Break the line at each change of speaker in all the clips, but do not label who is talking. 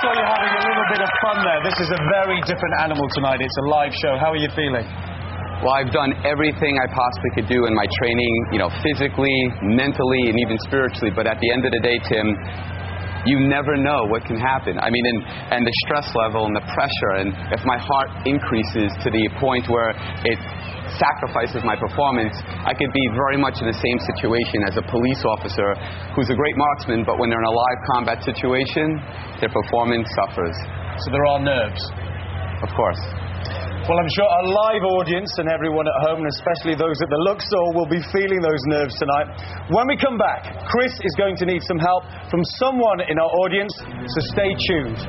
saw you having a little bit of fun there. This is a very different animal tonight. It's a live show. How are you feeling?
Well, I've done everything I possibly could do in my training, you know, physically, mentally, and even spiritually. But at the end of the day, Tim, you never know what can happen. I mean, and the stress level and the pressure, and if my heart increases to the point where it sacrifices my performance, I could be very much in the same situation as a police officer who's a great marksman, but when they're in a live combat situation, their performance suffers.
So there are nerves?
Of course.
Well, I'm sure our live audience and everyone at home, and especially those at the Luxor, will be feeling those nerves tonight. When we come back, Criss is going to need some help from someone in our audience, so stay tuned.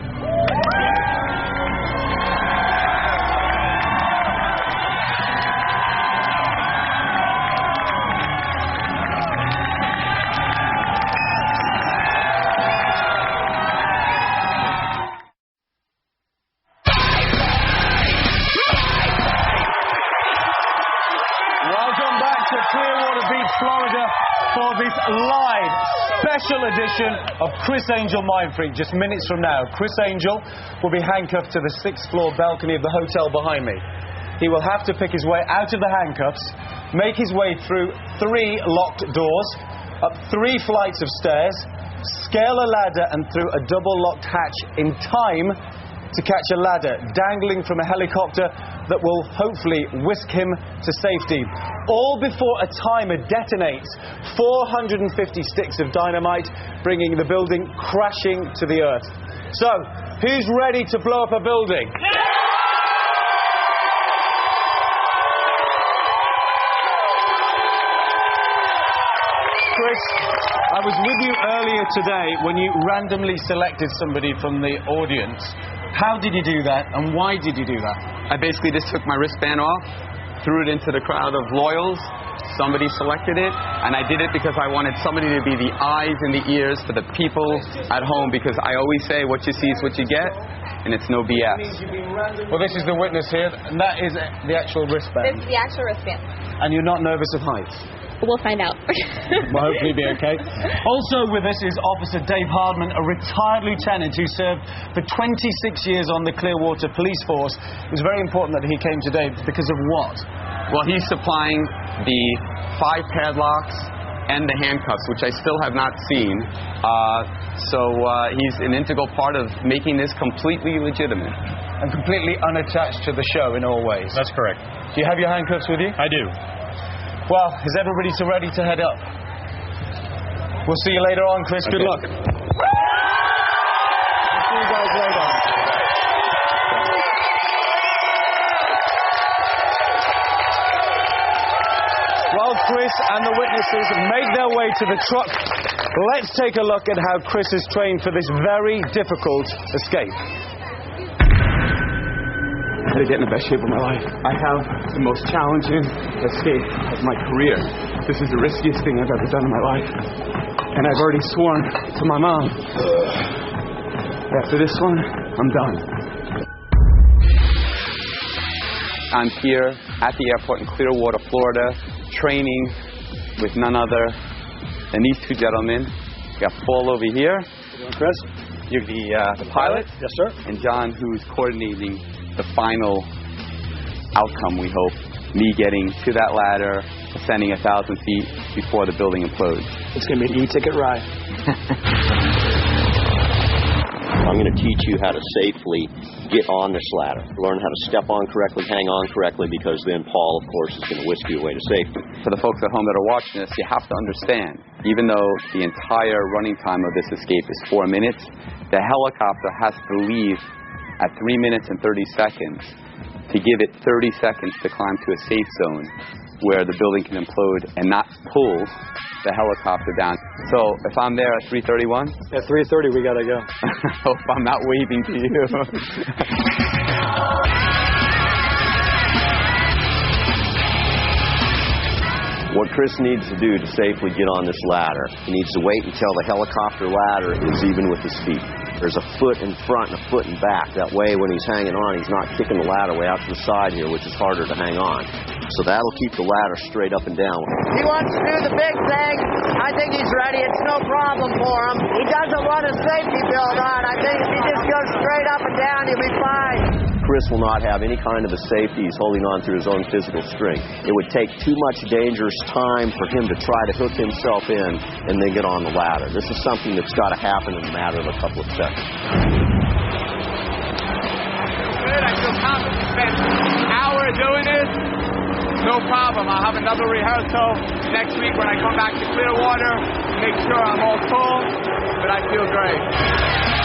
Florida for this live special edition of Criss Angel Mindfreak. Just minutes from now, Criss Angel will be handcuffed to the 6th floor balcony of the hotel behind me. He will have to pick his way out of the handcuffs, make his way through 3 locked doors, up 3 flights of stairs, scale a ladder and through a double-locked hatch in time to catch a ladder dangling from a helicopter that will hopefully whisk him to safety. All before a timer detonates 450 sticks of dynamite, bringing the building crashing to the earth. So, who's ready to blow up a building? Criss, I was with you earlier today when you randomly selected somebody from the audience. How did you do that, and why did you do that?
I basically just took my wristband off, threw it into the crowd of loyals. Somebody selected it, and I did it because I wanted somebody to be the eyes and the ears for the people at home, because I always say what you see is what you get, and it's no BS.
Well, this is the witness here, and that is the actual wristband.
This is the actual wristband.
And you're not nervous of heights?
We'll find out.
Well, hopefully be okay. Also with us is Officer Dave Hardman, a retired lieutenant who served for 26 years on the Clearwater Police Force. It was very important that he came today because of what?
Well, he's supplying the 5 padlocks and the handcuffs, which I still have not seen. He's an integral part of making this completely legitimate.
And completely unattached to the show in all ways.
That's correct.
Do you have your handcuffs with you?
I do.
Well, is everybody ready to head up? We'll see you later on, Criss.
Okay.
Good luck. We'll see you guys later. While Criss and the witnesses make their way to the truck, let's take a look at how Criss is trained for this very difficult escape.
I gotta get in the best shape of my life. I have the most challenging escape of my career. This is the riskiest thing I've ever done in my life. And I've already sworn to my mom. After this one, I'm done. I'm here at the airport in Clearwater, Florida, training with none other than these 2 gentlemen. We got Paul over here.
How you doing, Criss?
You're the pilot?
Yes, sir.
And John, who's coordinating the final outcome, we hope. Me getting to that ladder, ascending 1,000 feet before the building implodes.
It's going to be an e-ticket ride.
I'm going to teach you how to safely get on this ladder. Learn how to step on correctly, hang on correctly, because then Paul, of course, is going to whisk you away to safety.
For the folks at home that are watching this, you have to understand, even though the entire running time of this escape is 4 minutes, the helicopter has to leave at 3 minutes and 30 seconds to give it 30 seconds to climb to a safe zone where the building can implode and not pull the helicopter down. So if I'm there at 3:31?
At 3:30 we gotta go.
I hope I'm not waving to you.
What Criss needs to do to safely get on this ladder, he needs to wait until the helicopter ladder is even with his feet. There's a foot in front and a foot in back. That way, when he's hanging on, he's not kicking the ladder way out to the side here, which is harder to hang on. So that'll keep the ladder straight up and down.
He wants to do the big thing. I think he's ready. It's no problem for him. He doesn't want a safety belt on. I think if he just goes straight up and down, he'll be fine.
Criss will not have any kind of a safety. He's holding on through his own physical strength. It would take too much dangerous time for him to try to hook himself in and then get on the ladder. This is something that's got to happen in a matter of a couple of seconds.
Good. I feel confident. Spent an hour doing this. No problem. I'll have another rehearsal next week when I come back to Clearwater. Make sure I'm all full, but I feel great.